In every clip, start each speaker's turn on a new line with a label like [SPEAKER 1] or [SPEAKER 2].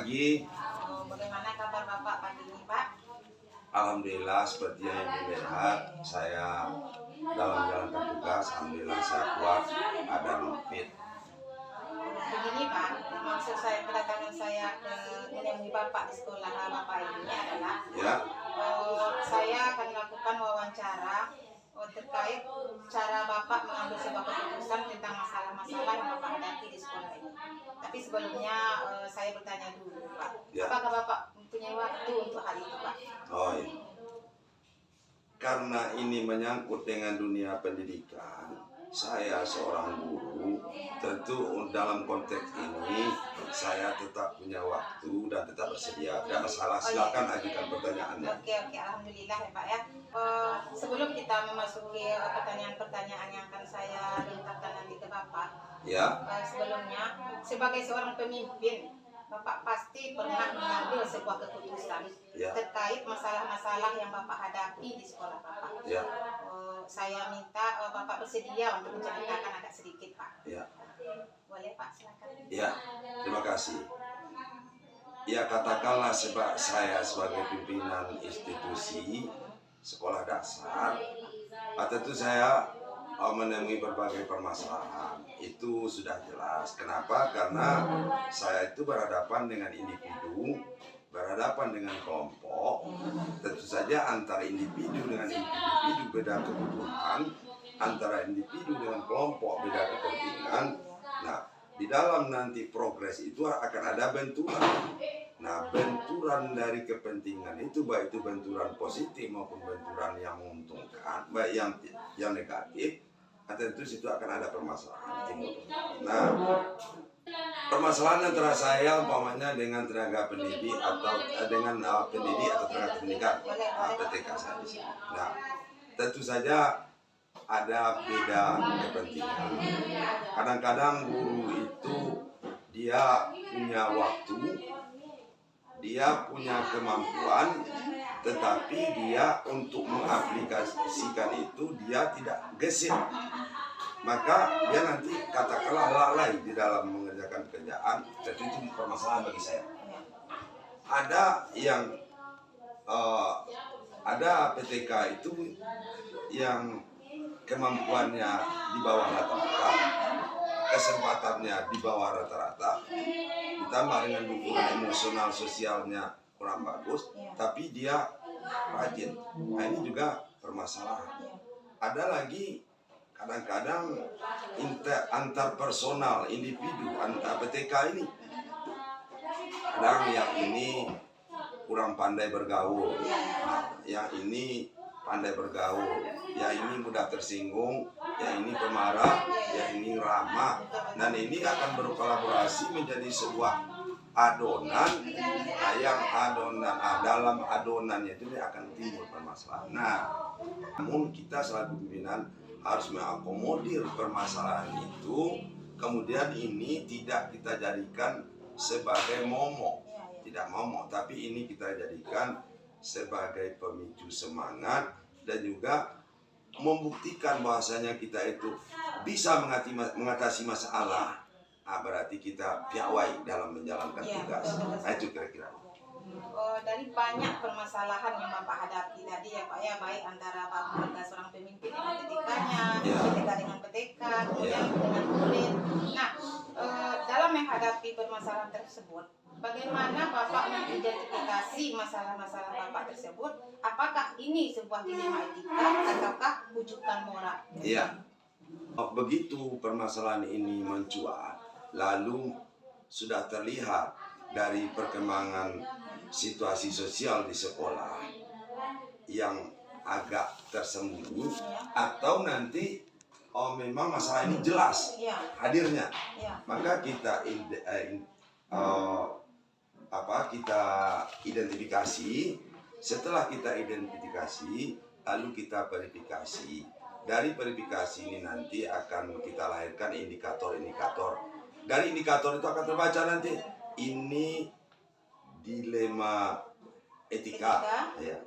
[SPEAKER 1] pagi.
[SPEAKER 2] Bagaimana kabar Bapak pagi ini, Pak?
[SPEAKER 1] Alhamdulillah seperti yang dilihat, saya dalam menjalankan tugas, alhamdulillah saya kuat, badan fit.
[SPEAKER 2] Begini Pak, maksud saya kedatangan saya ke menemui Bapak di sekolah Bapak ini adalah
[SPEAKER 1] Ya,
[SPEAKER 2] saya akan melakukan wawancara terkait cara Bapak mengambil sebuah keputusan tentang masalah-masalah yang Bapak hadapi di sekolah ini. Tapi sebelumnya saya bertanya dulu Pak,
[SPEAKER 1] Ya.
[SPEAKER 2] apakah Bapak mempunyai waktu untuk hal itu Pak?
[SPEAKER 1] oh iya. Karena ini menyangkut dengan dunia pendidikan, saya seorang guru, tentu dalam konteks ini saya tetap punya waktu dan tetap bersedia. Tidak masalah, silakan ajukan pertanyaannya.
[SPEAKER 2] Oke, alhamdulillah ya Pak ya. Sebelum kita memasuki pertanyaan-pertanyaan yang akan saya lintarkan nanti ke Bapak,
[SPEAKER 1] Ya,
[SPEAKER 2] sebelumnya sebagai seorang pemimpin, Bapak pasti pernah mengambil sebuah keputusan
[SPEAKER 1] Ya.
[SPEAKER 2] terkait masalah-masalah yang Bapak hadapi di sekolah Bapak.
[SPEAKER 1] ya,
[SPEAKER 2] Saya minta Bapak bersedia untuk menceritakan agak sedikit Pak.
[SPEAKER 1] ya,
[SPEAKER 2] Boleh Pak, silakan.
[SPEAKER 1] ya. Terima kasih. Ya, katakanlah saya sebagai pimpinan institusi sekolah dasar, tentu saya menemui berbagai permasalahan. Itu sudah jelas. Kenapa? Karena saya itu berhadapan dengan individu, berhadapan dengan kelompok. Tentu saja antara individu dengan individu beda kebutuhan, antara individu dengan kelompok beda kepentingan. Nah, di dalam nanti progres itu akan ada benturan. Nah, benturan dari kepentingan itu, baik itu benturan positif maupun benturan yang menguntungkan, baik yang negatif, tentu situ akan ada permasalahan timbul. Nah, permasalahan antara saya umpamanya dengan tenaga pendidik atau dengan pendidik atau tenaga pendidikan, PTK saya di sini. Nah, tentu saja ada beda kepentingan. Kadang-kadang guru itu dia punya waktu, dia punya kemampuan, tetapi dia untuk mengaplikasikan itu dia tidak gesit. Maka dia nanti katakanlah lalai di dalam mengerjakan pekerjaan. Jadi itu permasalahan bagi saya. Ada yang ada PTK itu yang kemampuannya di bawah rata-rata, kesempatannya di bawah rata-rata, ditambah dengan dukungan emosional sosialnya kurang bagus, tapi dia rajin. Nah, ini juga permasalahan. Ada lagi kadang-kadang antar personal individu antar PTK ini, kadang yang ini kurang pandai bergaul, yang ini pandai bergaul, yang ini mudah tersinggung, yang ini pemarah, yang ini ramah, dan ini akan berkolaborasi menjadi sebuah adonan. Yang adonan dalam adonannya itu akan timbul permasalahan. Nah, namun kita selaku pimpinan harus mengakomodir permasalahan itu. Kemudian ini tidak kita jadikan sebagai momok, tidak momok, tapi ini kita jadikan sebagai pemicu semangat dan juga membuktikan bahwasanya kita itu bisa mengatasi masalah. Nah, berarti kita piawai dalam menjalankan tugas. Nah, itu kira-kira.
[SPEAKER 2] Dari banyak permasalahan yang Bapak hadapi tadi ya Pak ya, baik antara Bapak seorang pemimpin dengan PTK-nya, PTK dengan PTK, kemudian dengan murid. Nah, dalam menghadapi permasalahan tersebut, bagaimana Bapak mengidentifikasi masalah-masalah Bapak tersebut? Apakah ini sebuah dilema etika ataukah rujukan moral?
[SPEAKER 1] Iya. Begitu permasalahan ini mencuat, lalu sudah terlihat dari perkembangan situasi sosial di sekolah yang agak tersembunyi, atau nanti memang masalah ini jelas hadirnya, maka kita kita identifikasi. Setelah kita identifikasi, lalu kita verifikasi. Dari verifikasi ini nanti akan kita lahirkan indikator-indikator. Dari indikator itu akan terbaca nanti ini dilema etika. Ya.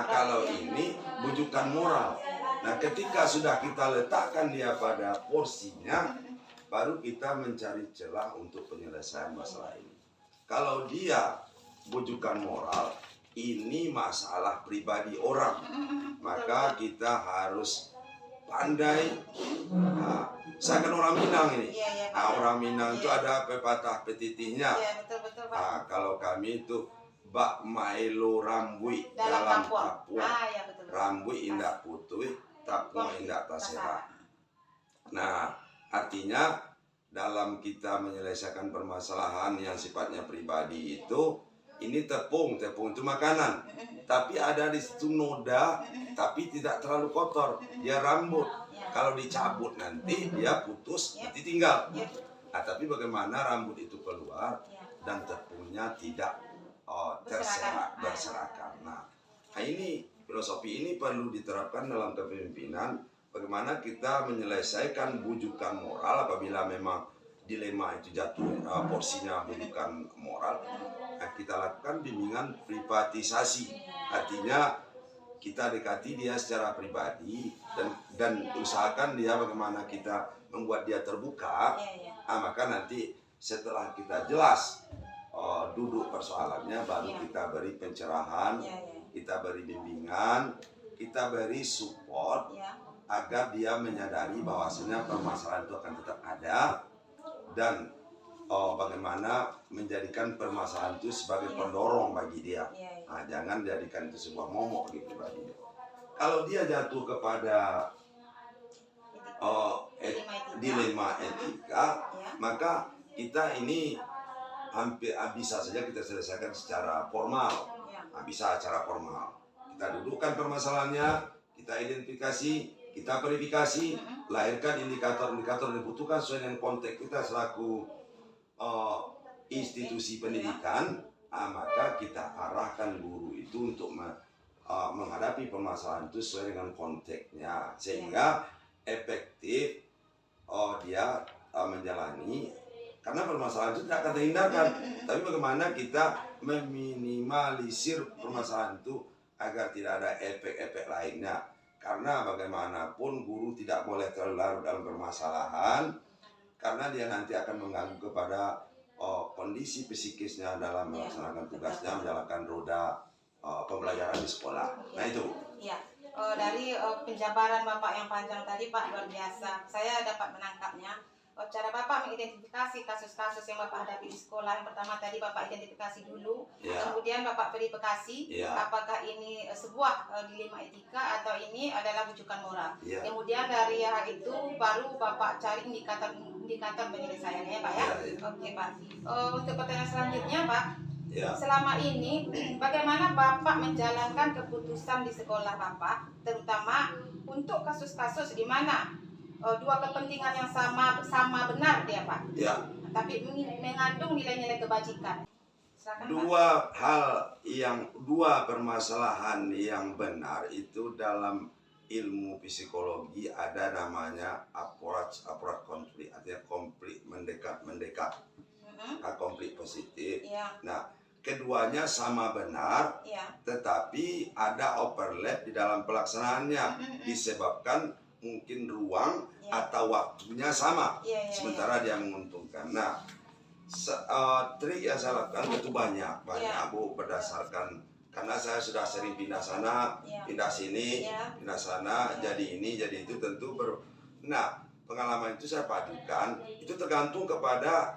[SPEAKER 1] Kalau ini bujukan moral. Nah, ketika sudah kita letakkan dia pada porsinya, baru kita mencari celah untuk penyelesaian masalah ini. kalau dia bujukan moral, ini masalah pribadi orang, maka kita harus pandai. Nah, saya kan orang Minang ini.
[SPEAKER 2] Iya,
[SPEAKER 1] Nah,
[SPEAKER 2] Pak.
[SPEAKER 1] orang Minang itu
[SPEAKER 2] Iya.
[SPEAKER 1] ada pepatah petitihnya.
[SPEAKER 2] Iya, betul Pak.
[SPEAKER 1] Nah, kalau kami itu bak maelo rambui
[SPEAKER 2] Dalam
[SPEAKER 1] dalam
[SPEAKER 2] tapuan.
[SPEAKER 1] tapuan,
[SPEAKER 2] Iya betul.
[SPEAKER 1] rambui indak putui, tapuan indak tasera. Nah, artinya dalam kita menyelesaikan permasalahan yang sifatnya pribadi itu, ini tepung itu makanan. Tapi ada di situ noda, tapi tidak terlalu kotor. Dia rambut. Kalau dicabut nanti dia putus, nanti tinggal. Nah, tapi bagaimana rambut itu keluar dan tepungnya tidak berserakan. Nah, ini filosofi ini perlu diterapkan dalam kepemimpinan. Bagaimana kita menyelesaikan bujukan moral apabila memang dilema itu jatuh porsinya bujukan moral. Nah, kita lakukan bimbingan privatisasi, artinya kita dekati dia secara pribadi dan usahakan dia bagaimana kita membuat dia terbuka. Maka nanti setelah kita jelas duduk persoalannya, baru kita beri pencerahan, kita beri bimbingan, kita beri support agar dia menyadari bahwasanya permasalahan itu akan tetap ada, dan bagaimana menjadikan permasalahan itu sebagai pendorong bagi dia. Nah, jangan jadikan itu sebuah momok di pribadinya. Kalau dia jatuh kepada dilema etika, maka kita ini hampir bisa saja kita selesaikan secara formal. Nah, bisa secara formal. Kita dudukkan permasalahannya, kita identifikasi, kita verifikasi, lahirkan indikator-indikator yang dibutuhkan sesuai dengan konteks kita selaku institusi pendidikan. Maka kita arahkan guru itu untuk menghadapi permasalahan itu sesuai dengan konteksnya, sehingga efektif dia menjalani. Karena permasalahan itu tidak akan terhindarkan, tapi bagaimana kita meminimalisir permasalahan itu agar tidak ada efek-efek lainnya. Karena bagaimanapun guru tidak boleh terlalu larut dalam permasalahan, karena dia nanti akan mengganggu kepada kondisi psikisnya dalam melaksanakan tugasnya, menjalankan roda pembelajaran di sekolah. Nah itu.
[SPEAKER 2] Iya. Dari penjabaran Bapak yang panjang tadi Pak, luar biasa. Saya dapat menangkapnya. Cara Bapak mengidentifikasi kasus-kasus yang Bapak hadapi di sekolah. Yang pertama tadi Bapak identifikasi dulu, kemudian Bapak verifikasi apakah ini sebuah dilema etika atau ini adalah bujukan moral. Kemudian dari hal itu baru Bapak cari indikator penyelesaiannya ya Pak ya. Oke Pak. Untuk pertanyaan selanjutnya Pak, selama ini bagaimana Bapak menjalankan keputusan di sekolah Bapak, terutama untuk kasus-kasus di mana dua kepentingan yang sama benar dia Pak, tapi mengandung nilai-nilai kebajikan. Silakan,
[SPEAKER 1] dua permasalahan yang benar itu dalam ilmu psikologi ada namanya approach konflik, artinya konflik mendekat, konflik positif. Nah, keduanya sama benar, tetapi ada overlap di dalam pelaksanaannya, disebabkan mungkin ruang atau waktunya sama, sementara dia menguntungkan. Nah, trik yang saya lakukan itu banyak Bu, berdasarkan karena saya sudah sering pindah sana, pindah sini, pindah sana, jadi ini, jadi itu tentu Nah, pengalaman itu saya padukan, itu tergantung kepada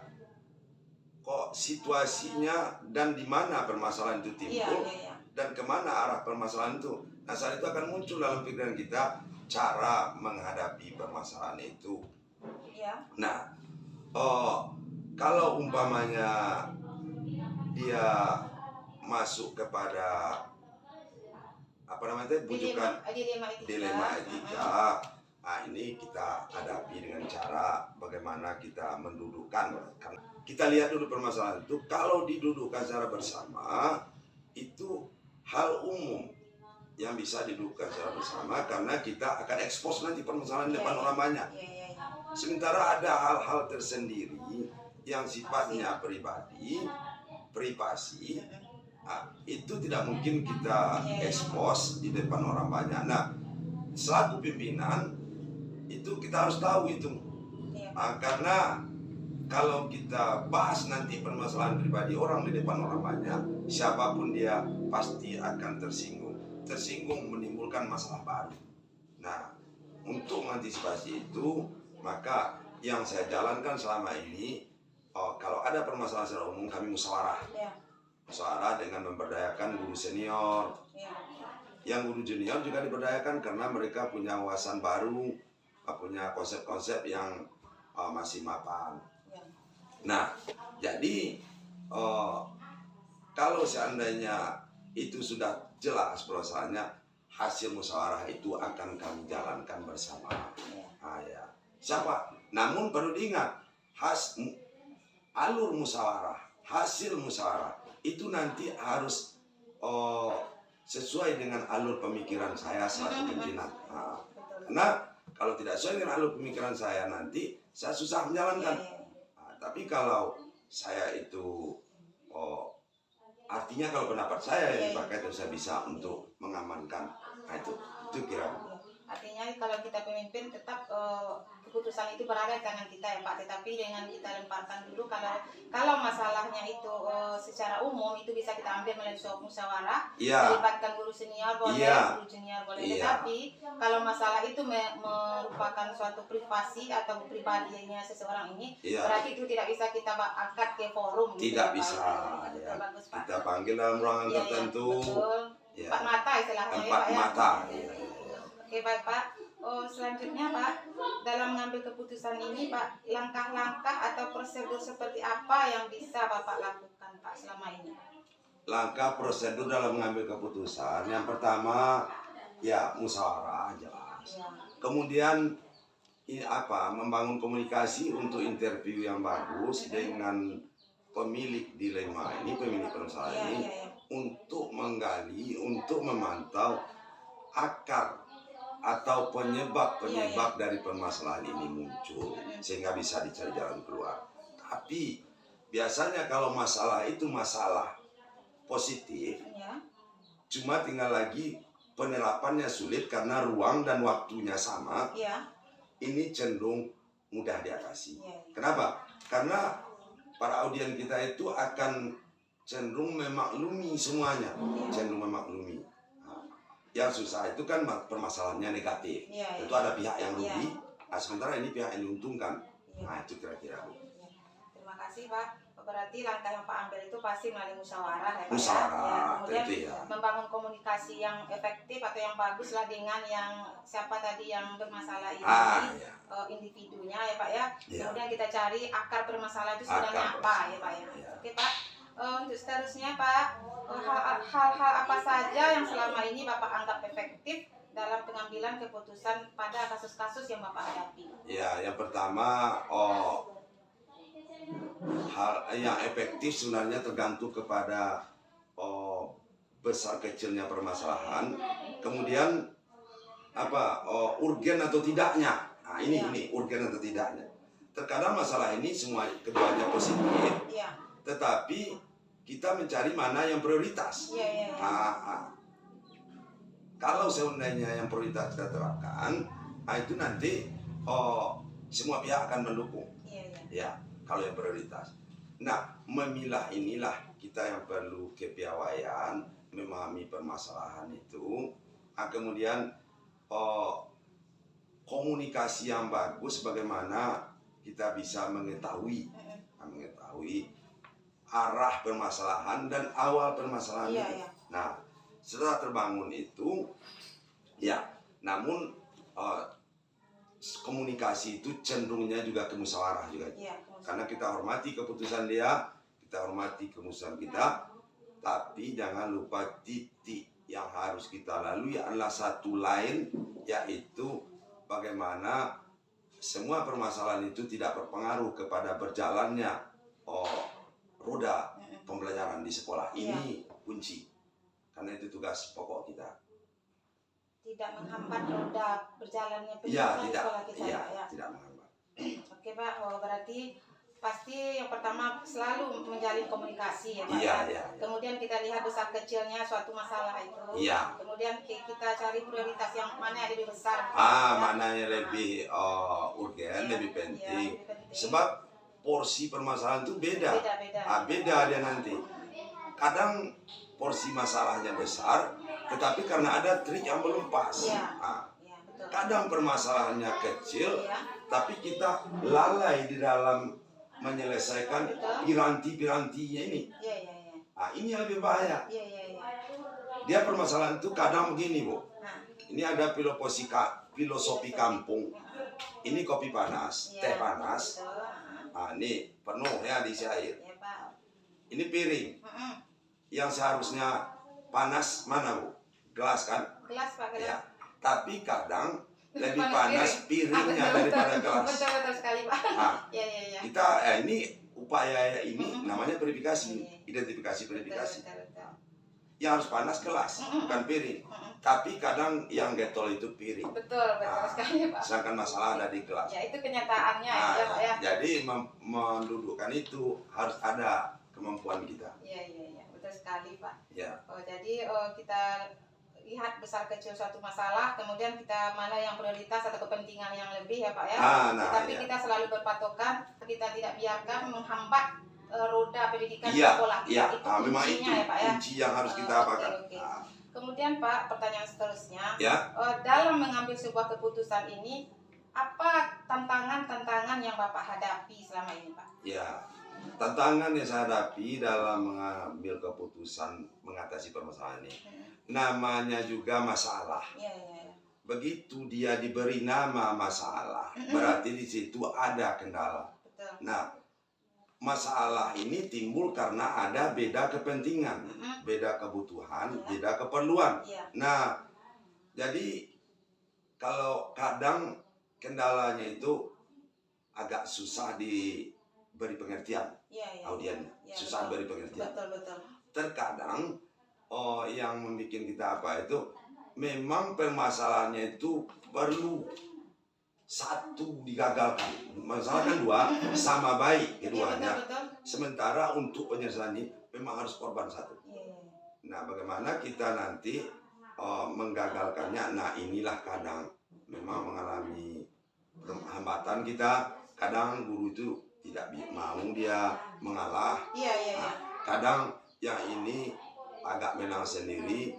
[SPEAKER 1] situasinya dan di mana permasalahan itu timbul dan kemana arah permasalahan itu. Nah, saat itu akan muncul dalam pikiran kita cara menghadapi permasalahan itu. Nah, kalau umpamanya dia masuk kepada bujukan dilema etika, nah ini kita hadapi dengan cara bagaimana kita mendudukkan. Kita lihat dulu permasalahan itu. Kalau didudukkan secara bersama, itu hal umum yang bisa didudukkan secara bersama, karena kita akan ekspos nanti permasalahan di depan orang banyak. Sementara ada hal-hal tersendiri yang sifatnya pribadi, privasi, itu tidak mungkin kita ekspos di depan orang banyak. Nah, selaku pimpinan itu kita harus tahu itu, karena kalau kita bahas nanti permasalahan pribadi orang di depan orang banyak, siapapun dia pasti akan tersinggung. Tersinggung menimbulkan masalah baru. Nah, untuk mengantisipasi itu, maka yang saya jalankan selama ini, kalau ada permasalahan secara umum kami musyawarah. Musyawarah dengan memberdayakan guru senior. Yang guru junior juga diberdayakan karena mereka punya wawasan baru, punya konsep-konsep yang masih mapan. Nah, jadi kalau seandainya itu sudah jelas permasalahannya, hasil musyawarah itu akan kami jalankan bersama. Ya. Siapa? Namun perlu diingat, alur musyawarah, hasil musyawarah itu nanti harus sesuai dengan alur pemikiran saya selaku pimpinan. Karena kalau tidak sesuai dengan alur pemikiran saya nanti saya susah menjalankan. Tapi kalau saya itu artinya kalau pendapat saya yang dipakai itu saya bisa untuk mengamankan. Nah, itu kira.
[SPEAKER 2] Artinya kalau kita pemimpin tetap keputusan itu berada di tangan kita ya Pak, tetapi dengan kita lemparkan dulu kalau masalahnya itu secara umum itu bisa kita ambil melalui musyawarah, melibatkan guru senior boleh, guru junior boleh, tetapi kalau masalah itu merupakan suatu privasi atau pribadinya seseorang ini, berarti itu tidak bisa kita angkat ke forum.
[SPEAKER 1] Tidak bisa. Ya. Bagus, Pak. Kita panggil dalam ruangan tertentu.
[SPEAKER 2] Betul. Empat mata istilahnya ya Pak.
[SPEAKER 1] Empat mata.
[SPEAKER 2] Oke baik Pak. Selanjutnya Pak, dalam mengambil keputusan ini Pak, langkah-langkah atau prosedur seperti apa yang bisa Bapak lakukan Pak selama ini?
[SPEAKER 1] Langkah prosedur dalam mengambil keputusan, yang pertama ya musyawarah jelas. Kemudian membangun komunikasi untuk interview yang bagus dengan pemilik dilema ini, pemilik permasalahan ini, untuk menggali, untuk memantau akar atau penyebab dari permasalahan ini muncul sehingga bisa dicari jalan keluar. Tapi biasanya kalau masalah itu masalah positif, cuma tinggal lagi penerapannya sulit karena ruang dan waktunya sama, ini cenderung mudah diatasi. Kenapa? Karena para audien kita itu akan cenderung memaklumi semuanya, cenderung memaklumi. Yang susah itu kan permasalahannya negatif. Itu ada pihak yang rugi, sementara ini pihak yang diuntungkan. Nah, itu kira-kira.
[SPEAKER 2] Terima kasih Pak. Berarti langkah yang Pak ambil itu pasti melalui musyawarah ya Pak.
[SPEAKER 1] Kemudian
[SPEAKER 2] membangun komunikasi yang efektif atau yang bagus lah dengan yang siapa tadi yang bermasalah ini, individunya ya Pak ya. Kemudian kita cari akar permasalahan itu sebenarnya apa ya Pak ya. Oke Pak. Untuk seterusnya Pak, hal-hal apa saja yang selama ini Bapak anggap efektif dalam pengambilan keputusan pada kasus-kasus yang Bapak hadapi? Ya,
[SPEAKER 1] yang pertama, hal yang efektif sebenarnya tergantung kepada besar kecilnya permasalahan, kemudian urgen atau tidaknya. Nah, ini urgen atau tidaknya. Terkadang masalah ini semua keduanya positif. Tetapi kita mencari mana yang prioritas. Kalau seandainya yang prioritas kita terapkan, itu nanti semua pihak akan mendukung. Kalau yang prioritas. Nah, memilah inilah kita yang perlu kepiawaian, memahami permasalahan itu. Kemudian komunikasi yang bagus, bagaimana kita bisa mengetahui arah permasalahan dan awal permasalahan itu. Nah, setelah terbangun itu, namun komunikasi itu cenderungnya juga ke musyawarah juga. Karena kita hormati keputusan dia, kita hormati keputusan kita, tapi jangan lupa titik yang harus kita lalui adalah satu lain, yaitu bagaimana semua permasalahan itu tidak berpengaruh kepada berjalannya roda pembelajaran di sekolah. Ini kunci, karena itu tugas pokok kita.
[SPEAKER 2] Tidak menghambat roda berjalannya pendidikan di sekolah kita.
[SPEAKER 1] Tidak menghambat.
[SPEAKER 2] Oke Pak, berarti pasti yang pertama selalu menjalin komunikasi ya Pak. Kemudian kita lihat besar kecilnya suatu masalah itu. Kemudian kita cari prioritas yang mana yang lebih besar.
[SPEAKER 1] Mana yang lebih urgen, lebih penting. Sebab porsi permasalahan itu beda.
[SPEAKER 2] Beda-beda.
[SPEAKER 1] Beda dia nanti. Kadang porsi masalahnya besar, tetapi karena ada trik yang belum pas.
[SPEAKER 2] Iya. Iya, betul.
[SPEAKER 1] Kadang permasalahannya kecil,
[SPEAKER 2] Iya.
[SPEAKER 1] tapi kita lalai di dalam menyelesaikan
[SPEAKER 2] Betul.
[SPEAKER 1] piranti-pirantinya ini.
[SPEAKER 2] Iya, iya, iya.
[SPEAKER 1] Ini yang lebih bahaya.
[SPEAKER 2] Iya, iya, iya.
[SPEAKER 1] Dia permasalahan itu kadang begini, Bu.
[SPEAKER 2] Nah,
[SPEAKER 1] Ini ada filosofi kampung. Ini kopi panas,
[SPEAKER 2] iya,
[SPEAKER 1] teh panas.
[SPEAKER 2] betul.
[SPEAKER 1] Ini penuh ya diisi air.
[SPEAKER 2] Iya, Pak.
[SPEAKER 1] Ini piring. Yang seharusnya panas mana, Bu? Gelas kan?
[SPEAKER 2] Gelas, Pak, gelas.
[SPEAKER 1] Ya. Tapi kadang lebih
[SPEAKER 2] Panas
[SPEAKER 1] panas piringnya
[SPEAKER 2] betul,
[SPEAKER 1] daripada
[SPEAKER 2] betul.
[SPEAKER 1] gelas.
[SPEAKER 2] Betul sekali, Pak.
[SPEAKER 1] Nah,
[SPEAKER 2] Iya, iya, iya.
[SPEAKER 1] kita ini upaya ini namanya verifikasi, identifikasi verifikasi.
[SPEAKER 2] Betul, betul.
[SPEAKER 1] Yang harus panas gelas, bukan piring. Tapi kadang yang getol itu piring.
[SPEAKER 2] Betul sekali, Pak.
[SPEAKER 1] Sedangkan masalah ada di gelas.
[SPEAKER 2] Ya, itu kenyataannya ya, Pak ya.
[SPEAKER 1] Jadi mendudukkan itu harus ada kemampuan kita.
[SPEAKER 2] Iya, iya, iya. Betul sekali, Pak.
[SPEAKER 1] Ya.
[SPEAKER 2] Jadi kita lihat besar kecil suatu masalah, kemudian kita mana yang prioritas atau kepentingan yang lebih ya, Pak ya. Tapi kita selalu berpatokan, kita tidak biarkan menghambat roda pendidikan di sekolah.
[SPEAKER 1] Iya,
[SPEAKER 2] Itu
[SPEAKER 1] memang
[SPEAKER 2] kuncinya
[SPEAKER 1] itu
[SPEAKER 2] ya, Pak ya.
[SPEAKER 1] kunci yang harus kita apakan.
[SPEAKER 2] Oke. Kemudian Pak, pertanyaan seterusnya,
[SPEAKER 1] Ya.
[SPEAKER 2] dalam mengambil sebuah keputusan ini, apa tantangan-tantangan yang Bapak hadapi selama ini, Pak?
[SPEAKER 1] Ya, tantangan yang saya hadapi dalam mengambil keputusan mengatasi permasalahan ini, namanya juga masalah.
[SPEAKER 2] Iya, iya, iya.
[SPEAKER 1] Begitu dia diberi nama masalah, berarti di situ ada kendala.
[SPEAKER 2] Betul.
[SPEAKER 1] Nah, masalah ini timbul karena ada beda kepentingan, beda kebutuhan, beda keperluan.
[SPEAKER 2] Iya.
[SPEAKER 1] Nah, jadi kalau kadang kendalanya itu agak susah diberi pengertian,
[SPEAKER 2] Iya, iya.
[SPEAKER 1] audiennya,
[SPEAKER 2] Iya,
[SPEAKER 1] susah
[SPEAKER 2] betul.
[SPEAKER 1] beri pengertian.
[SPEAKER 2] Betul, betul.
[SPEAKER 1] Terkadang yang membuat kita apa itu, memang permasalahannya itu perlu satu digagalkan, masalah kan dua sama baik keduanya.
[SPEAKER 2] Iya, betul.
[SPEAKER 1] Sementara untuk penyelesaian ini memang harus korban satu.
[SPEAKER 2] Iya, iya.
[SPEAKER 1] Nah, bagaimana kita nanti menggagalkannya? Nah, inilah kadang memang mengalami hambatan kita. Kadang guru itu tidak mau dia mengalah.
[SPEAKER 2] Iya, iya, iya.
[SPEAKER 1] Kadang yang ini agak menang sendiri.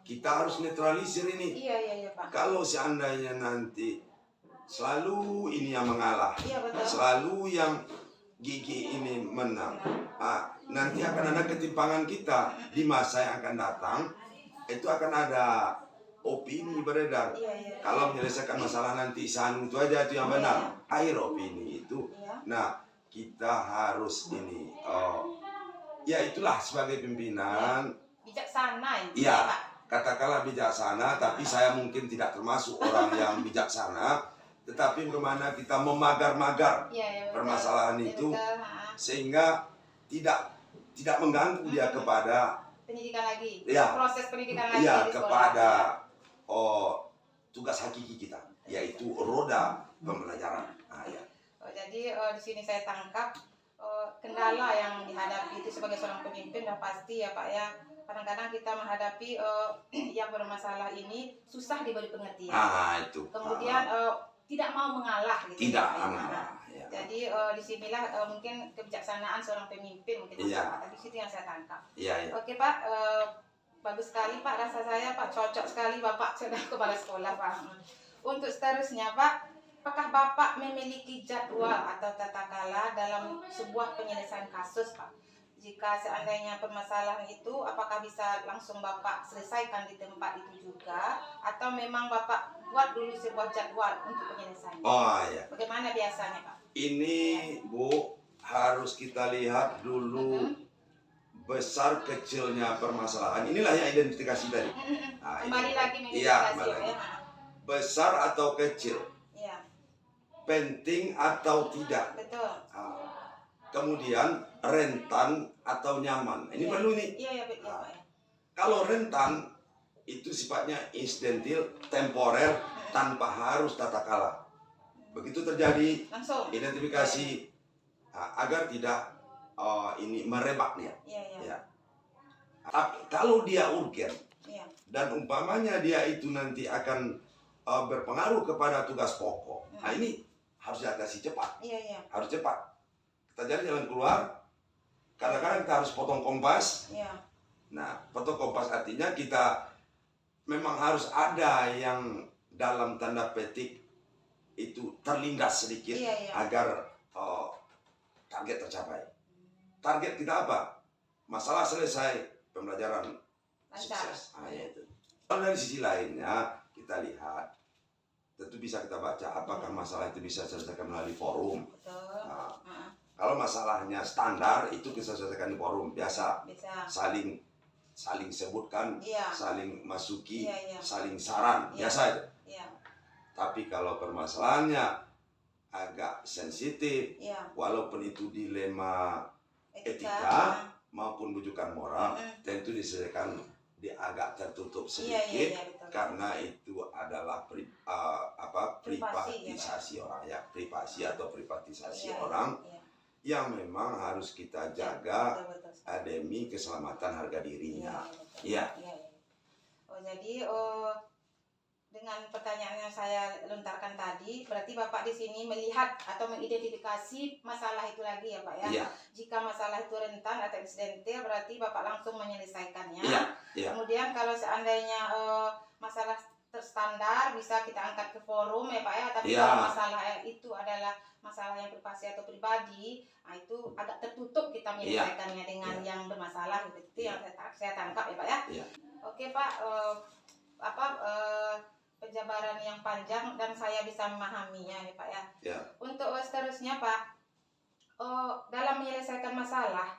[SPEAKER 1] Kita harus netralisir ini.
[SPEAKER 2] Iya, iya, iya, Pak.
[SPEAKER 1] Kalau seandainya nanti selalu ini yang mengalah,
[SPEAKER 2] Iya, betul.
[SPEAKER 1] selalu yang gigi ini menang, nanti akan ada ketimpangan kita di masa yang akan datang. Itu akan ada opini beredar.
[SPEAKER 2] Iya, iya.
[SPEAKER 1] Kalau menyelesaikan masalah nanti Sanu itu aja itu yang benar. Air opini itu.
[SPEAKER 2] Iya.
[SPEAKER 1] Nah, kita harus ini. Ya itulah sebagai pimpinan.
[SPEAKER 2] Bijaksana ini,
[SPEAKER 1] Iya.
[SPEAKER 2] Pak.
[SPEAKER 1] Katakanlah bijaksana, tapi saya mungkin tidak termasuk orang yang bijaksana. Tetapi bagaimana kita memagar-magar
[SPEAKER 2] Iya, iya, betul.
[SPEAKER 1] permasalahan
[SPEAKER 2] Iya,
[SPEAKER 1] itu
[SPEAKER 2] betul.
[SPEAKER 1] sehingga tidak mengganggu dia kepada
[SPEAKER 2] Pendidikan lagi.
[SPEAKER 1] Iya.
[SPEAKER 2] Proses pendidikan lagi
[SPEAKER 1] iya
[SPEAKER 2] di sekolah.
[SPEAKER 1] kepada tugas hakiki kita, yaitu roda pembelajaran. Ya.
[SPEAKER 2] Jadi di sini saya tangkap kendala yang dihadapi itu sebagai seorang pemimpin dan pasti ya Pak ya, kadang-kadang kita menghadapi yang bermasalah ini susah diberi pengertian.
[SPEAKER 1] Itu.
[SPEAKER 2] Kemudian tidak mau mengalah gitu.
[SPEAKER 1] Tidak
[SPEAKER 2] ya, Pak, ya.
[SPEAKER 1] mengalah. Ya.
[SPEAKER 2] Jadi disinilah mungkin kebijaksanaan seorang pemimpin mungkin
[SPEAKER 1] Iya.
[SPEAKER 2] Pak. Tapi situ yang saya tangkap.
[SPEAKER 1] Iya.
[SPEAKER 2] Oke Pak, bagus sekali Pak, rasa saya Pak cocok sekali Bapak sudah kepala sekolah Pak. Untuk seterusnya Pak, apakah Bapak memiliki jadwal atau tata cara dalam sebuah penyelesaian kasus Pak? Jika seandainya permasalahan itu, apakah bisa langsung Bapak selesaikan di tempat itu juga, atau memang Bapak buat dulu sebuah jadwal untuk penyelesaian?
[SPEAKER 1] Iya.
[SPEAKER 2] Bagaimana biasanya Pak?
[SPEAKER 1] Ini Bu, harus kita lihat dulu besar kecilnya permasalahan. Inilah yang identifikasi tadi.
[SPEAKER 2] Kembali lagi
[SPEAKER 1] Iya,
[SPEAKER 2] mengidentifikasi
[SPEAKER 1] kembali lagi.
[SPEAKER 2] ya.
[SPEAKER 1] Besar atau kecil,
[SPEAKER 2] Iya,
[SPEAKER 1] penting atau tidak.
[SPEAKER 2] betul.
[SPEAKER 1] Kemudian rentan atau nyaman. Ini
[SPEAKER 2] Iya.
[SPEAKER 1] perlu nih.
[SPEAKER 2] Iya, ya, betul Pak ya.
[SPEAKER 1] Kalau rentan itu sifatnya insidentil, temporer, tanpa harus tata kala. Begitu terjadi
[SPEAKER 2] Langsung.
[SPEAKER 1] identifikasi agar tidak ini merebak dia.
[SPEAKER 2] Iya, iya.
[SPEAKER 1] Ya. Tapi kalau dia urgen
[SPEAKER 2] Iya.
[SPEAKER 1] dan umpamanya dia itu nanti akan berpengaruh kepada tugas pokok, nah ini harus diatasi cepat,
[SPEAKER 2] Iya, iya.
[SPEAKER 1] harus cepat. tak jadi jalan keluar. Kadang-kadang kita harus potong kompas.
[SPEAKER 2] Iya.
[SPEAKER 1] Nah, potong kompas artinya kita memang harus ada yang dalam tanda petik itu terlindas sedikit
[SPEAKER 2] Iya.
[SPEAKER 1] agar target tercapai. Target kita apa? Masalah selesai, pembelajaran
[SPEAKER 2] Lancar.
[SPEAKER 1] sukses. Ya itu. Kalau dari sisi lainnya kita lihat, tentu bisa kita baca apakah masalah itu bisa diselesaikan melalui forum.
[SPEAKER 2] Betul.
[SPEAKER 1] Nah, kalau masalahnya standar itu bisa selesaikan di forum biasa,
[SPEAKER 2] Bisa.
[SPEAKER 1] saling sebutkan,
[SPEAKER 2] Iya.
[SPEAKER 1] saling masuki,
[SPEAKER 2] Iya.
[SPEAKER 1] saling saran,
[SPEAKER 2] Iya.
[SPEAKER 1] biasa itu.
[SPEAKER 2] Iya.
[SPEAKER 1] Tapi kalau permasalahannya agak sensitif,
[SPEAKER 2] Iya.
[SPEAKER 1] walaupun itu dilema etika
[SPEAKER 2] Etika.
[SPEAKER 1] maupun bujukan moral, tentu diselesaikan di agak tertutup
[SPEAKER 2] Iya,
[SPEAKER 1] sedikit,
[SPEAKER 2] betul.
[SPEAKER 1] karena itu adalah privatisasi orang ya, privasi atau privatisasi
[SPEAKER 2] Iya,
[SPEAKER 1] orang
[SPEAKER 2] iya.
[SPEAKER 1] yang memang harus kita jaga
[SPEAKER 2] Betul.
[SPEAKER 1] demi keselamatan harga dirinya.
[SPEAKER 2] Iya.
[SPEAKER 1] Iya.
[SPEAKER 2] Oh, jadi dengan pertanyaan yang saya lontarkan tadi, berarti Bapak di sini melihat atau mengidentifikasi masalah itu lagi ya Pak ya?
[SPEAKER 1] Iya.
[SPEAKER 2] Jika masalah itu rentan atau insidentil, berarti Bapak langsung menyelesaikannya.
[SPEAKER 1] Iya.
[SPEAKER 2] Kemudian kalau seandainya masalah terstandar, bisa kita angkat ke forum ya Pak ya? Tapi
[SPEAKER 1] Iya.
[SPEAKER 2] kalau masalah itu adalah masalah yang privasi atau pribadi, nah itu agak tertutup kita menyelesaikannya dengan yang bermasalah gitu. Itu yang saya tangkap ya Pak ya?
[SPEAKER 1] Iya.
[SPEAKER 2] Oke Pak, penjabaran yang panjang dan saya bisa memahaminya ya Pak ya.
[SPEAKER 1] Ya.
[SPEAKER 2] Untuk seterusnya Pak, dalam menyelesaikan masalah,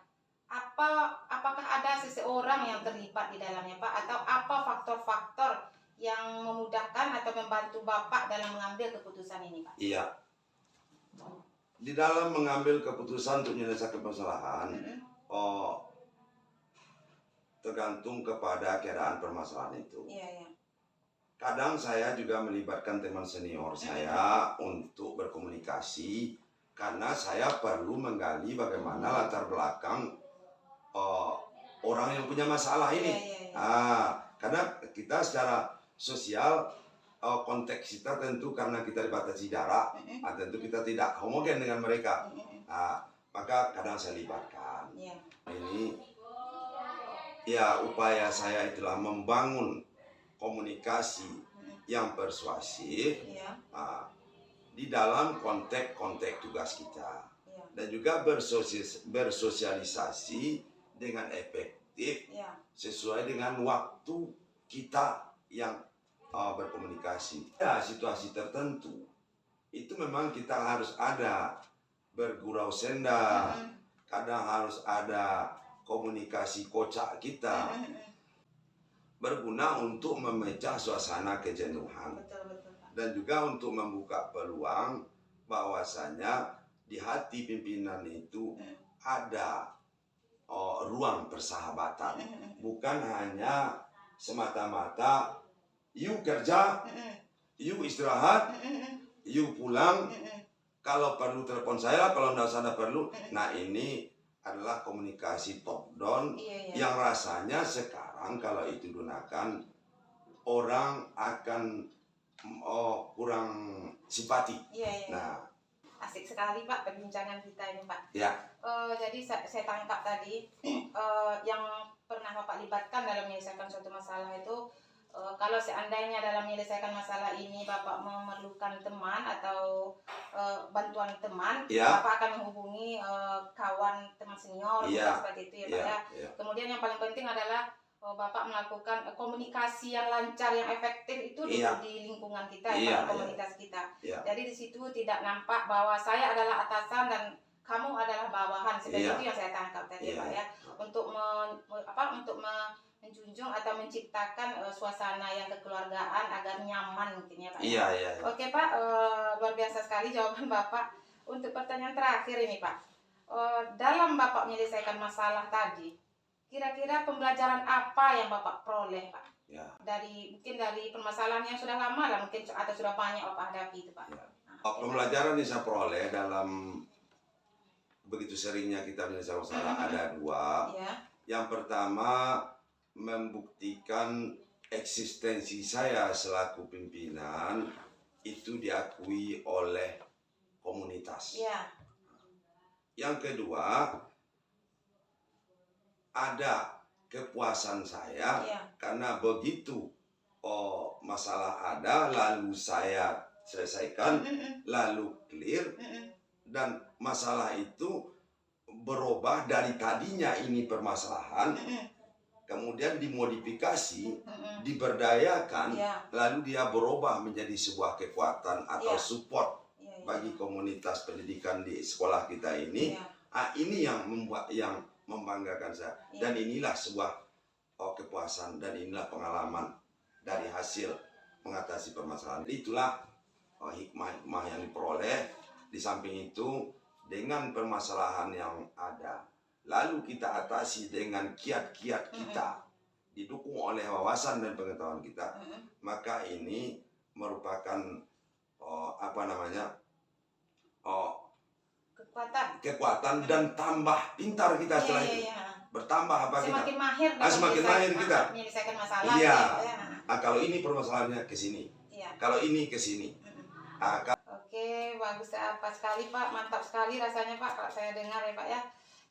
[SPEAKER 2] apakah ada seseorang yang terlibat di dalamnya Pak, atau apa faktor-faktor yang memudahkan atau membantu Bapak dalam mengambil keputusan ini Pak?
[SPEAKER 1] Iya. Di dalam mengambil keputusan untuk menyelesaikan permasalahan, tergantung kepada keadaan permasalahan itu.
[SPEAKER 2] Iya.
[SPEAKER 1] Kadang saya juga melibatkan teman senior saya untuk berkomunikasi, karena saya perlu menggali bagaimana latar belakang orang yang punya masalah ini. Karena kita secara sosial, konteks kita tentu karena kita dibatasi jarak, tentu kita tidak homogen dengan mereka. Maka kadang saya libatkan. Ini ya upaya saya itulah membangun komunikasi yang persuasif di dalam konteks tugas kita, dan juga bersosialisasi dengan efektif sesuai dengan waktu kita yang berkomunikasi. Ya, situasi tertentu itu memang kita harus ada bergurau senda, kadang harus ada komunikasi kocak kita, berguna untuk memecah suasana kejenuhan.
[SPEAKER 2] Betul.
[SPEAKER 1] Dan juga untuk membuka peluang bahwasanya di hati pimpinan itu ada ruang persahabatan, bukan hanya semata-mata you kerja, you istirahat, you pulang, kalau perlu telepon saya, kalau tidak usah perlu. Nah, ini adalah komunikasi top down yang rasanya sekarang kalau itu digunakan orang akan kurang simpati. Nah,
[SPEAKER 2] asik sekali Pak perbincangan kita ini Pak.
[SPEAKER 1] Ya.
[SPEAKER 2] Jadi saya tangkap tadi yang pernah Bapak libatkan dalam menyelesaikan suatu masalah itu, kalau seandainya dalam menyelesaikan masalah ini Bapak memerlukan teman atau bantuan teman, Bapak akan menghubungi kawan teman senior seperti itu ya Pak ya. Kemudian yang paling penting adalah Bapak melakukan komunikasi yang lancar, yang efektif itu di lingkungan kita, komunitas kita. Jadi di situ tidak nampak bahwa saya adalah atasan dan kamu adalah bawahan. Seperti itu yang saya tangkap tadi Pak ya. Untuk menjunjung atau menciptakan suasana yang kekeluargaan agar nyaman mungkin ya Pak. Oke Pak, luar biasa sekali jawaban Bapak. Untuk pertanyaan terakhir ini Pak, dalam Bapak menyelesaikan masalah tadi, kira-kira pembelajaran apa yang Bapak peroleh Pak? Mungkin dari permasalahan yang sudah lama lah mungkin, atau sudah banyak Bapak hadapi itu Pak.
[SPEAKER 1] Pembelajaran yang saya peroleh dalam begitu seringnya kita menyelesaikan masalah ada dua. Yang pertama, membuktikan eksistensi saya selaku pimpinan itu diakui oleh komunitas. Yang kedua, ada kepuasan saya
[SPEAKER 2] Iya.
[SPEAKER 1] karena begitu masalah ada, lalu saya selesaikan, lalu clear, dan masalah itu berubah dari tadinya ini permasalahan, kemudian dimodifikasi, diberdayakan,
[SPEAKER 2] Iya.
[SPEAKER 1] lalu dia berubah menjadi sebuah kekuatan atau
[SPEAKER 2] Iya.
[SPEAKER 1] support
[SPEAKER 2] Iya, iya.
[SPEAKER 1] bagi komunitas pendidikan di sekolah kita ini.
[SPEAKER 2] Iya.
[SPEAKER 1] Ini yang membanggakan saya,
[SPEAKER 2] Iya.
[SPEAKER 1] dan inilah sebuah kepuasan, dan inilah pengalaman dari hasil mengatasi permasalahan. Itulah hikmah-hikmah yang diperoleh. Di samping itu, dengan permasalahan yang ada, lalu kita atasi dengan kiat-kiat kita, didukung oleh wawasan dan pengetahuan kita, maka ini merupakan kekuatan dan tambah pintar kita setelah itu. Bertambah apa kita?
[SPEAKER 2] Semakin mahir
[SPEAKER 1] Semakin mahir kita
[SPEAKER 2] menyelesaikan masalah.
[SPEAKER 1] Iya.
[SPEAKER 2] Ya.
[SPEAKER 1] Kalau ini permasalahannya ke sini,
[SPEAKER 2] Iya.
[SPEAKER 1] kalau ini ke sini.
[SPEAKER 2] Oke, bagus apa sekali Pak, mantap sekali rasanya Pak kalau saya dengar ya Pak ya.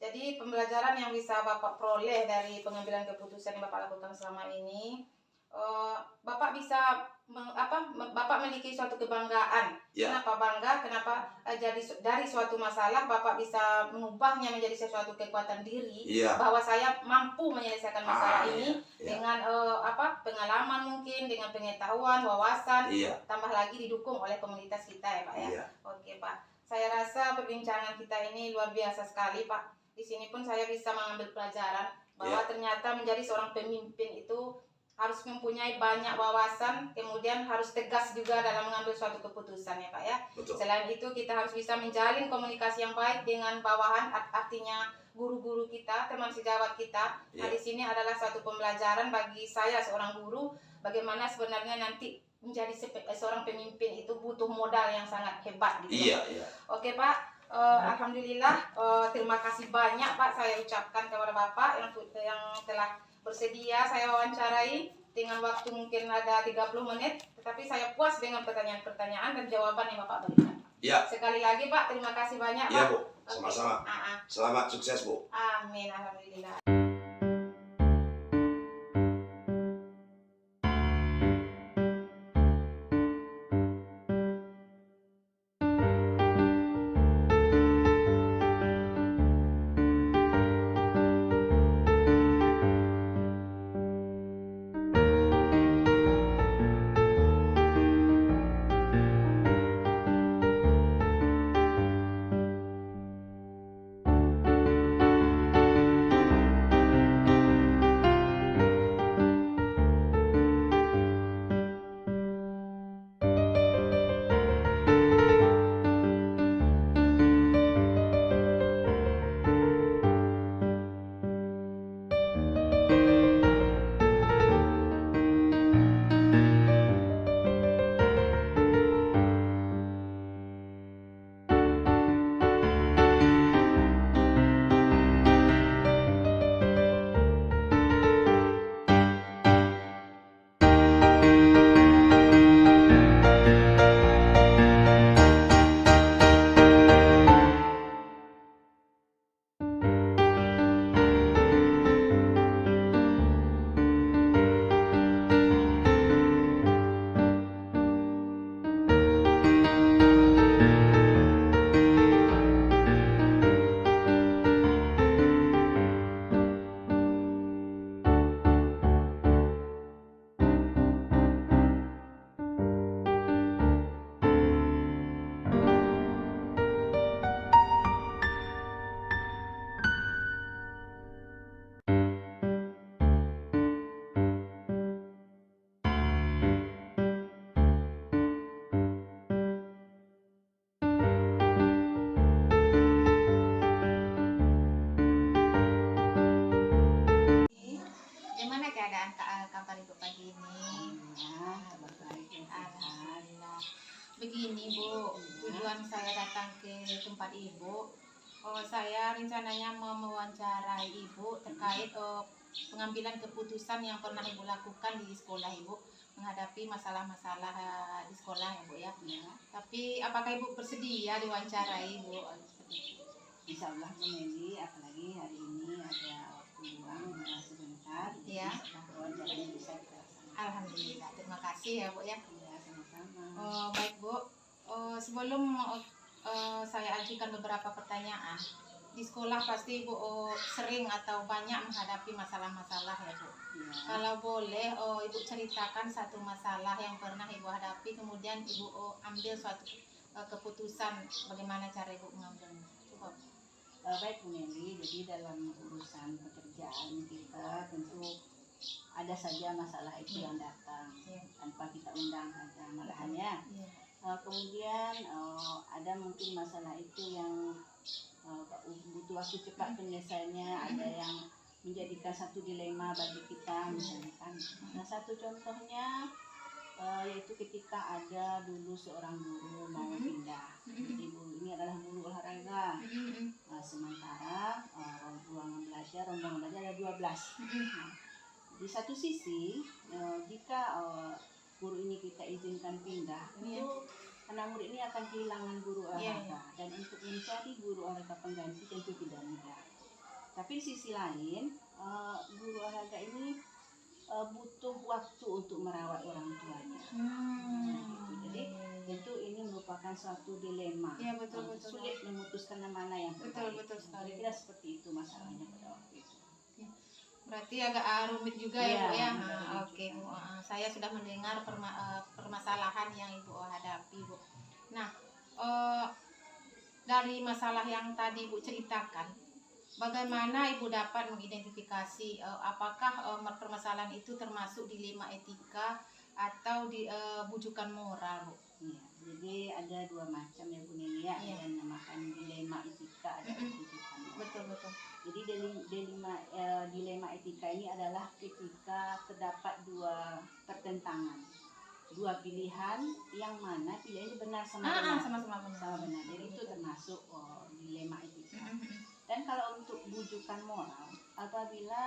[SPEAKER 2] Jadi pembelajaran yang bisa Bapak peroleh dari pengambilan keputusan yang Bapak lakukan selama ini, Bapak bisa Bapak memiliki suatu kebanggaan.
[SPEAKER 1] Ya.
[SPEAKER 2] Kenapa bangga? Kenapa jadi dari suatu masalah Bapak bisa mengubahnya menjadi sesuatu kekuatan diri,
[SPEAKER 1] Ya.
[SPEAKER 2] bahwa saya mampu menyelesaikan masalah ini
[SPEAKER 1] Ya.
[SPEAKER 2] dengan pengalaman mungkin, dengan pengetahuan, wawasan,
[SPEAKER 1] Iya.
[SPEAKER 2] tambah lagi didukung oleh komunitas kita ya Pak ya.
[SPEAKER 1] Iya.
[SPEAKER 2] Oke Pak, saya rasa perbincangan kita ini luar biasa sekali Pak. Di sini pun saya bisa mengambil pelajaran bahwa ternyata menjadi seorang pemimpin itu harus mempunyai banyak wawasan, kemudian harus tegas juga dalam mengambil suatu keputusan ya Pak ya.
[SPEAKER 1] Betul.
[SPEAKER 2] Selain itu kita harus bisa menjalin komunikasi yang baik dengan bawahan, artinya guru-guru kita, teman sejawat kita. Nah, di sini adalah suatu pembelajaran bagi saya seorang guru, bagaimana sebenarnya nanti menjadi seorang pemimpin itu butuh modal yang sangat hebat gitu.
[SPEAKER 1] Iya.
[SPEAKER 2] Oke Pak, alhamdulillah, terima kasih banyak Pak saya ucapkan kepada Bapak yang telah bersedia saya wawancarai dengan waktu mungkin ada 30 menit, tetapi saya puas dengan pertanyaan-pertanyaan dan jawaban yang Bapak berikan.
[SPEAKER 1] Iya.
[SPEAKER 2] Sekali lagi Pak, terima kasih banyak Pak.
[SPEAKER 1] Iya Bu, sama-sama. Selamat sukses Bu.
[SPEAKER 2] Amin, alhamdulillah. Gimana keadaan kabar Ibu pagi ini? Alhamdulillah. Begini Bu, tujuan saya datang ke tempat Ibu, saya rencananya mau mewawancarai Ibu terkait pengambilan keputusan yang pernah Ibu lakukan di sekolah Ibu menghadapi masalah-masalah di sekolah ya Bu ya. Tapi apakah Ibu bersedia diwawancarai Bu?
[SPEAKER 3] Insya Allah Bu Meli, apalagi hari ini ada waktu luang sebentar,
[SPEAKER 2] Iya.
[SPEAKER 3] insya Allah wawancaranya bisa kita laksanakan.
[SPEAKER 2] Alhamdulillah, terima kasih ya Bu ya.
[SPEAKER 3] Ya, sama-sama.
[SPEAKER 2] Baik Bu, sebelum saya ajukan beberapa pertanyaan, di sekolah pasti Ibu sering atau banyak menghadapi masalah-masalah ya Bu.
[SPEAKER 3] Ya.
[SPEAKER 2] Kalau boleh Ibu ceritakan satu masalah yang pernah Ibu hadapi, kemudian Ibu ambil suatu keputusan, bagaimana cara Ibu mengambilnya. Coba.
[SPEAKER 3] Baik Bu Meli, jadi dalam urusan pekerjaan kita tentu ada saja masalah itu yang datang
[SPEAKER 2] Iya.
[SPEAKER 3] tanpa kita undang saja malahannya.
[SPEAKER 2] Iya.
[SPEAKER 3] Kemudian ada mungkin masalah itu yang butuh waktu cepat penyelesaiannya, ada yang menjadikan satu dilema bagi kita misalnya kan. Nah, satu contohnya yaitu ketika ada dulu seorang guru mau pindah. Jadi guru ini adalah guru olahraga. Sementara ruangan belajar, rombongan belajar ada 12. Nah, di satu sisi jika guru ini kita izinkan pindah, tentu anak murid ini akan kehilangan guru olahraga, dan untuk mencari guru olahraga pengganti tentu tidak mudah. Tapi di sisi lain guru olahraga ini butuh waktu untuk merawat orang tuanya. Jadi tentu ini merupakan suatu dilema.
[SPEAKER 2] Iya, betul.
[SPEAKER 3] Sulit memutuskan mana yang terbaik.
[SPEAKER 2] Betul sekali.
[SPEAKER 3] Kira seperti itu masalahnya pada waktu itu.
[SPEAKER 2] Berarti agak rumit juga ya Bu ya. Oke Bu,
[SPEAKER 3] juga.
[SPEAKER 2] saya sudah mendengar permasalahan yang Ibu hadapi Bu. Nah, dari masalah yang tadi Ibu ceritakan, bagaimana Ibu dapat mengidentifikasi apakah permasalahan itu termasuk dilema etika atau di bujukan moral Bu?
[SPEAKER 3] Iya, jadi ada dua macam ya Bu Nini ya,
[SPEAKER 2] Iya.
[SPEAKER 3] yang dinamakan dilema etika, ada bujukan moral.
[SPEAKER 2] Betul.
[SPEAKER 3] Jadi dilema etika ini adalah ketika terdapat dua pertentangan, dua pilihan yang mana pilihan itu benar sama benar.
[SPEAKER 2] Sama-sama benar.
[SPEAKER 3] Sama benar. Jadi itu termasuk dilema etika. Dan kalau untuk bujukan moral, apabila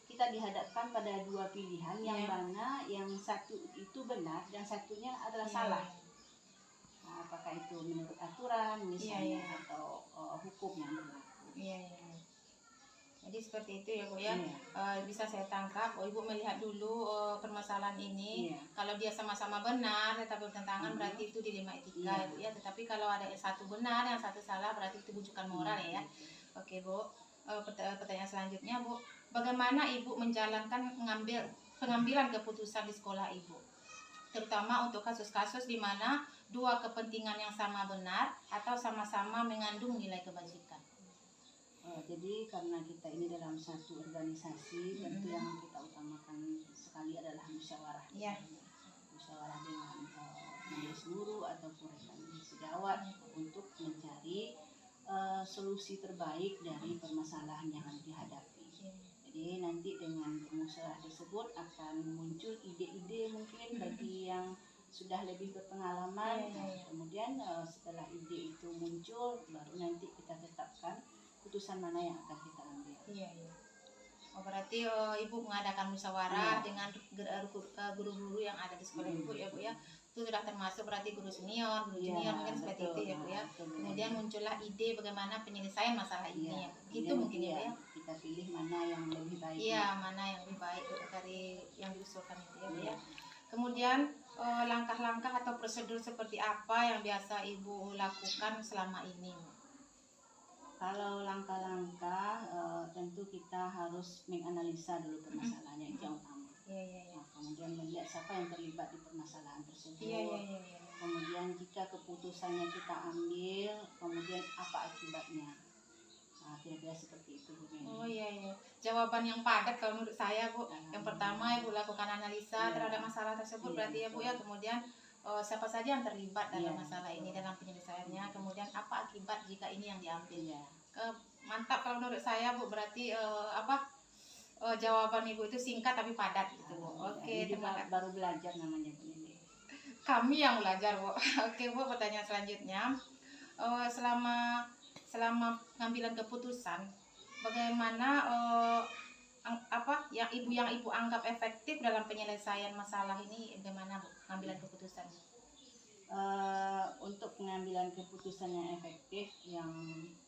[SPEAKER 3] kita dihadapkan pada dua pilihan yang mana yang satu itu benar dan satunya adalah salah. Nah, apakah itu menurut aturan misalnya atau hukum yang berlaku.
[SPEAKER 2] Iya. Jadi seperti itu ya Bu ya.
[SPEAKER 3] Iya.
[SPEAKER 2] Bisa saya tangkap, Ibu melihat dulu permasalahan ini.
[SPEAKER 3] Iya.
[SPEAKER 2] Kalau dia sama-sama benar tetapi bertentangan berarti itu dilema etika ya Bu ya. Tetapi kalau ada yang satu benar yang satu salah berarti itu bujukan moral ya. Oke Bu. Pertanyaan selanjutnya Bu, bagaimana Ibu menjalankan pengambilan keputusan di sekolah Ibu? Terutama untuk kasus-kasus di mana dua kepentingan yang sama benar atau sama-sama mengandung nilai kebajikan.
[SPEAKER 3] Jadi karena kita ini dalam satu organisasi, tentu yang kita utamakan sekali adalah musyawarah.
[SPEAKER 2] Iya.
[SPEAKER 3] Musyawarah dengan majelis guru ataupun rekan sejawat untuk mencari solusi terbaik dari permasalahan yang dihadapi. Jadi nanti dengan musyawarah tersebut akan muncul ide-ide mungkin bagi yang sudah lebih berpengalaman. Kemudian setelah ide itu muncul, baru nanti kita tetapkan keputusan mana yang akan kita ambil.
[SPEAKER 2] Iya. Berarti Ibu mengadakan musyawarah dengan guru-guru yang ada di sekolah Ibu ya Bu ya. Itu sudah termasuk berarti guru senior, guru junior mungkin seperti itu ya Bu ya. Kemudian muncullah ide bagaimana penyelesaian masalah ini ya. Gitu mungkin ya Bu ya.
[SPEAKER 3] Kita pilih mana yang lebih baik.
[SPEAKER 2] Iya, mana yang lebih baik dari yang diusulkan itu ya Bu ya. Kemudian langkah-langkah atau prosedur seperti apa yang biasa Ibu lakukan selama ini?
[SPEAKER 3] Kalau langkah-langkah tentu kita harus menganalisa dulu permasalahannya, itu yang utama. Nah, kemudian melihat siapa yang terlibat di permasalahan tersebut. Kemudian jika keputusannya kita ambil, kemudian apa akibatnya. Nah, kira-kira seperti itu Bu Meli.
[SPEAKER 2] Jawaban yang padat kalau menurut saya Bu. Yang pertama Ibu lakukan analisa terhadap masalah tersebut berarti ya Bu ya. Kemudian siapa saja yang terlibat dalam masalah ini, dalam penyelesaiannya, kemudian apa akibat jika ini yang diambil. Mantap kalau menurut saya Bu, berarti jawaban Ibu itu singkat tapi padat gitu Bu. Oke, terima kasih.
[SPEAKER 3] Baru belajar namanya Bu Meli.
[SPEAKER 2] Kami yang belajar Bu. Oke Bu, pertanyaan selanjutnya, selama pengambilan keputusan, bagaimana yang Ibu anggap efektif dalam penyelesaian masalah ini, bagaimana Bu pengambilan keputusan?
[SPEAKER 3] Untuk pengambilan keputusan yang efektif, yang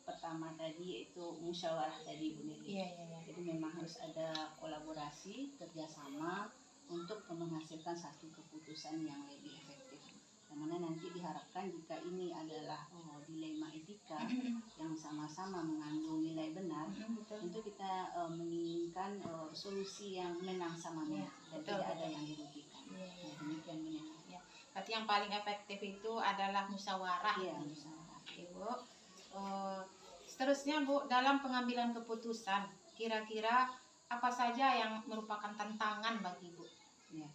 [SPEAKER 3] pertama tadi yaitu musyawarah tadi Bu Nili.
[SPEAKER 2] Iya, iya, iya.
[SPEAKER 3] Jadi memang harus ada kolaborasi, kerjasama untuk menghasilkan satu keputusan yang lebih efektif. Yang mana nanti diharapkan jika ini adalah dilema etika yang sama-sama mengandung nilai benar,
[SPEAKER 2] Betul.
[SPEAKER 3] tentu kita menginginkan solusi yang menang sama menang dan
[SPEAKER 2] Betul,
[SPEAKER 3] tidak ada
[SPEAKER 2] betul.
[SPEAKER 3] yang dirugikan.
[SPEAKER 2] Iya, iya.
[SPEAKER 3] Nah, demikian Bu Nili.
[SPEAKER 2] Berarti yang paling efektif itu adalah musyawarah.
[SPEAKER 3] Iya, musyawarah.
[SPEAKER 2] Oke, Bu. Seterusnya Bu, dalam pengambilan keputusan, kira-kira apa saja yang merupakan tantangan bagi Bu?
[SPEAKER 3] Ya.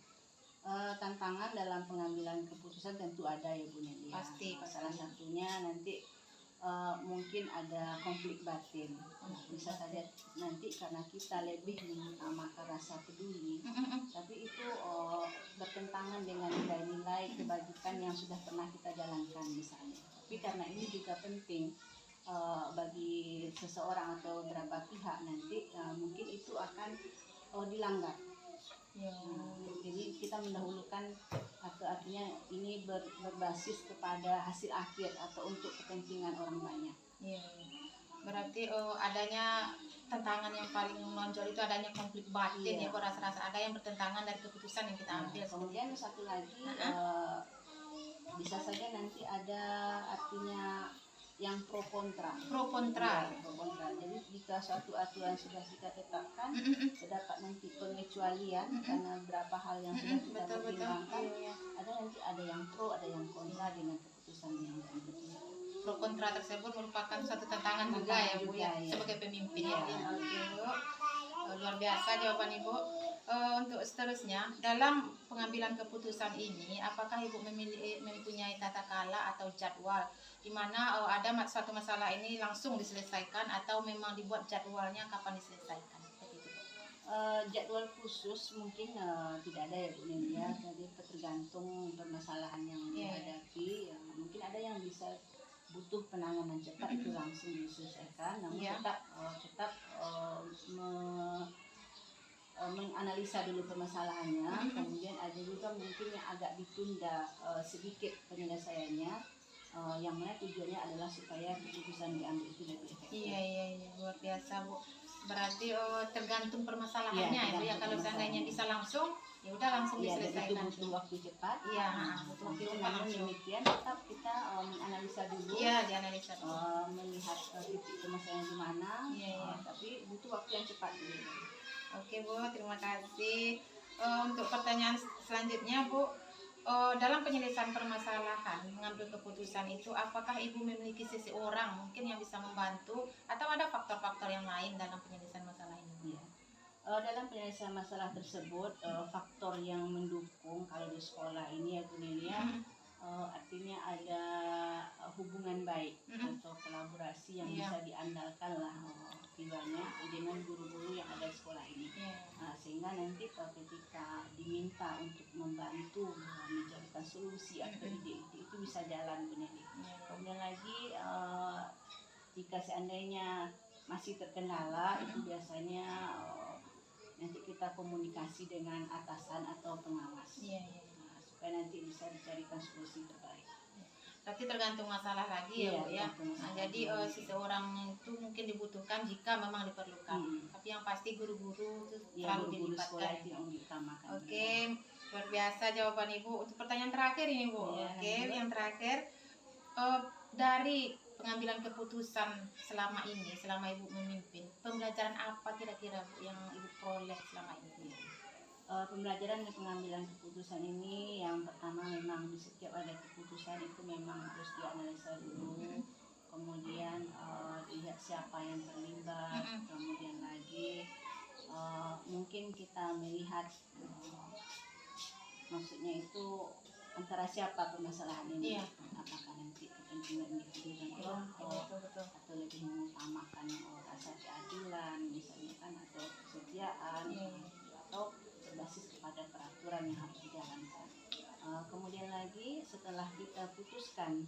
[SPEAKER 3] Tantangan dalam pengambilan keputusan tentu ada ya Bu Neli.
[SPEAKER 2] Pasti.
[SPEAKER 3] Salah satunya nanti mungkin ada konflik batin. Bisa saja nanti karena kita lebih mengutamakan rasa peduli, tapi itu bertentangan dengan nilai-nilai kebajikan yang sudah pernah kita jalankan misalnya. Tapi karena ini juga penting bagi seseorang atau beberapa pihak nanti mungkin itu akan dilanggar.
[SPEAKER 2] Ya.
[SPEAKER 3] Jadi kita mendahulukan atau artinya ini berbasis kepada hasil akhir atau untuk kepentingan orang banyak.
[SPEAKER 2] Ya. Berarti adanya tantangan yang paling menonjol itu adanya konflik batin.
[SPEAKER 3] Iya.
[SPEAKER 2] Ya, kok rasa-rasa ada yang bertentangan dari keputusan yang kita ambil.
[SPEAKER 3] Kemudian satu lagi bisa saja nanti ada artinya yang pro kontra.
[SPEAKER 2] Pro kontra.
[SPEAKER 3] Ya, pro kontra. Jadi jika suatu aturan sudah kita tetapkan, terdapat nanti pengecualian karena beberapa hal yang sudah kita
[SPEAKER 2] Betul.
[SPEAKER 3] pertimbangkan.
[SPEAKER 2] Iya.
[SPEAKER 3] Nanti ada yang pro, ada yang kontra dengan keputusan yang diambil.
[SPEAKER 2] Pro kontra tersebut merupakan suatu tantangan juga ya Bu ya, sebagai pemimpin ya. Oke Bu. Luar biasa jawaban Ibu. Untuk seterusnya, dalam pengambilan keputusan ini, apakah Ibu mempunyai tata kala atau jadwal di mana ada suatu masalah ini langsung diselesaikan atau memang dibuat jadwalnya kapan diselesaikan? Seperti itu, Bu.
[SPEAKER 3] Jadwal khusus mungkin tidak ada ya Bu Neli ya. Jadi tergantung permasalahan yang dihadapi. Mungkin ada yang bisa butuh penanganan cepat itu langsung diselesaikan, namun tetap menganalisa dulu permasalahannya. Kemudian ada juga mungkin yang agak ditunda sedikit penyelesaiannya, yang mana tujuannya adalah supaya keputusan diambil itu lebih efektif.
[SPEAKER 2] Iya, luar biasa Bu. Berarti tergantung permasalahannya ya Bu ya. Kalau seandainya bisa langsung, ya udah langsung diselesaikan.
[SPEAKER 3] Itu butuh waktu cepat.
[SPEAKER 2] Iya, butuh waktu cepat.
[SPEAKER 3] Namun demikian tetap kita menganalisa dulu.
[SPEAKER 2] Iya, dianalisa dulu.
[SPEAKER 3] Melihat titik permasalahan di mana.
[SPEAKER 2] Iya.
[SPEAKER 3] Tapi butuh waktu yang cepat dulu.
[SPEAKER 2] Oke Bu, terima kasih. Untuk pertanyaan selanjutnya Bu, dalam penyelesaian permasalahan, mengambil keputusan itu, apakah Ibu memiliki seseorang mungkin yang bisa membantu atau ada faktor-faktor yang lain dalam penyelesaian masalah ini?
[SPEAKER 3] Iya. Dalam penyelesaian masalah tersebut, faktor yang mendukung kalau di sekolah ini ya Bu Nelia, artinya ada hubungan baik atau kolaborasi yang bisa diandalkan lah tidaknya dengan guru-guru yang ada di sekolah ini. Sehingga nanti ketika diminta untuk membantu mencarikan solusi atau ide-ide itu bisa jalan Bu Neli. Kemudian lagi jika seandainya masih terkendala itu biasanya nanti kita komunikasi dengan atasan atau pengawas. Supaya nanti bisa dicarikan solusi terbaik.
[SPEAKER 2] Berarti tergantung masalah lagi ya Bu ya. Jadi seseorang itu mungkin dibutuhkan jika memang diperlukan. Tapi yang pasti guru-guru itu terlalu dilibatkan. Oke, luar biasa jawaban Ibu. Untuk pertanyaan terakhir ini Bu. Yang terakhir dari pengambilan keputusan selama ini, selama Ibu memimpin, pembelajaran apa kira-kira Bu yang Ibu peroleh selama ini?
[SPEAKER 3] Pembelajaran dan pengambilan keputusan ini yang pertama memang di setiap ada keputusan itu memang harus dianalisa dulu, kemudian lihat siapa yang terlibat, kemudian lagi mungkin kita melihat maksudnya itu antara siapa permasalahan ini, apakah nanti kepentingan individu dan kelompok atau lebih mengutamakan rasa keadilan misalnya kan, atau kesetiaan atau berbasis kepada peraturan yang harus dijalankan. Kemudian lagi setelah kita putuskan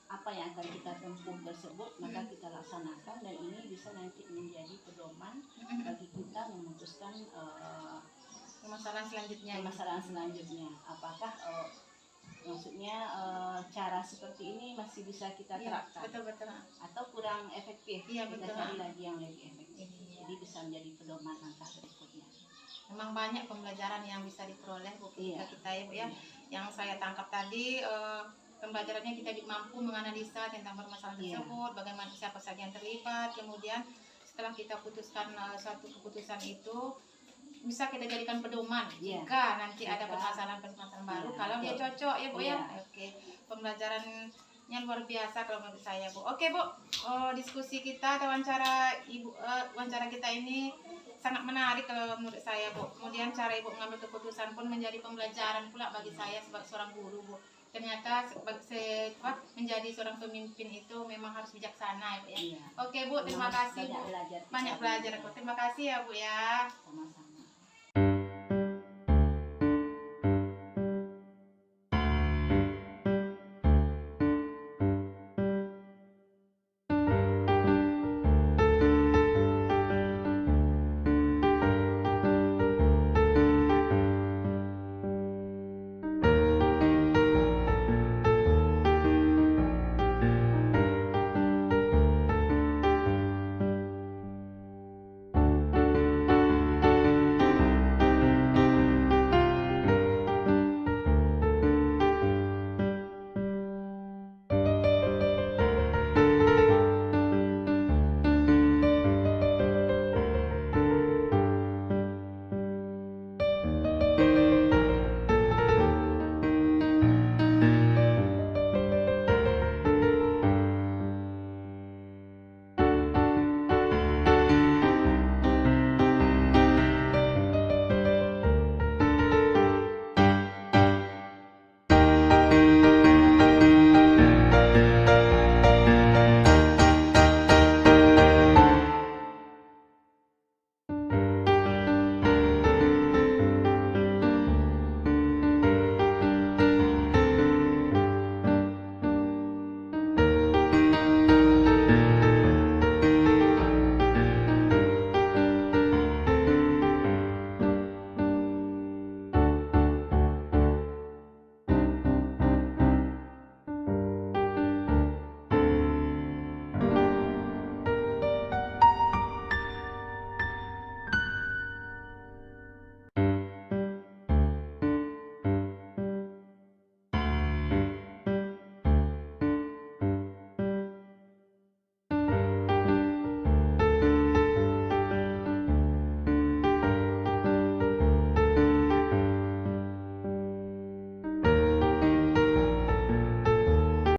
[SPEAKER 3] apa yang akan kita tempuh tersebut, maka kita laksanakan dan ini bisa nanti menjadi pedoman bagi kita memutuskan permasalahan selanjutnya. Apakah Maksudnya cara seperti ini masih bisa kita
[SPEAKER 2] Iya,
[SPEAKER 3] terapkan
[SPEAKER 2] betul-betul.
[SPEAKER 3] atau kurang efektif,
[SPEAKER 2] Iya,
[SPEAKER 3] kita
[SPEAKER 2] betul.
[SPEAKER 3] cari lagi yang lebih efektif.
[SPEAKER 2] Iya.
[SPEAKER 3] Jadi bisa menjadi pedoman langkah berikutnya.
[SPEAKER 2] Memang banyak pembelajaran yang bisa diperoleh Bu ketika
[SPEAKER 3] Iya.
[SPEAKER 2] kita ya Bu ya. Yang saya tangkap tadi pembelajarannya kita mampu menganalisa tentang permasalahan
[SPEAKER 3] Iya.
[SPEAKER 2] tersebut, bagaimana siapa saja yang terlibat, kemudian setelah kita putuskan suatu keputusan itu bisa kita jadikan pedoman
[SPEAKER 3] Iya.
[SPEAKER 2] jika nanti ada
[SPEAKER 3] Jika-
[SPEAKER 2] permasalahan-permasalahan baru
[SPEAKER 3] Iya,
[SPEAKER 2] kalau dia
[SPEAKER 3] betul.
[SPEAKER 2] cocok ya Bu ya.
[SPEAKER 3] Iya.
[SPEAKER 2] Oke, pembelajarannya luar biasa kalau menurut saya Bu. Oke Bu, diskusi kita atau wawancara kita ini sangat menarik kalau menurut saya Bu. Kemudian cara Ibu mengambil keputusan pun menjadi pembelajaran pula bagi saya sebagai seorang guru Bu. Ternyata menjadi seorang pemimpin itu memang harus bijaksana ya Bu ya.
[SPEAKER 3] Iya.
[SPEAKER 2] Oke Bu, terima kasih Bu.
[SPEAKER 3] Banyak belajar.
[SPEAKER 2] Banyak belajar Bu. Terima kasih ya Bu ya.
[SPEAKER 3] Sama-sama.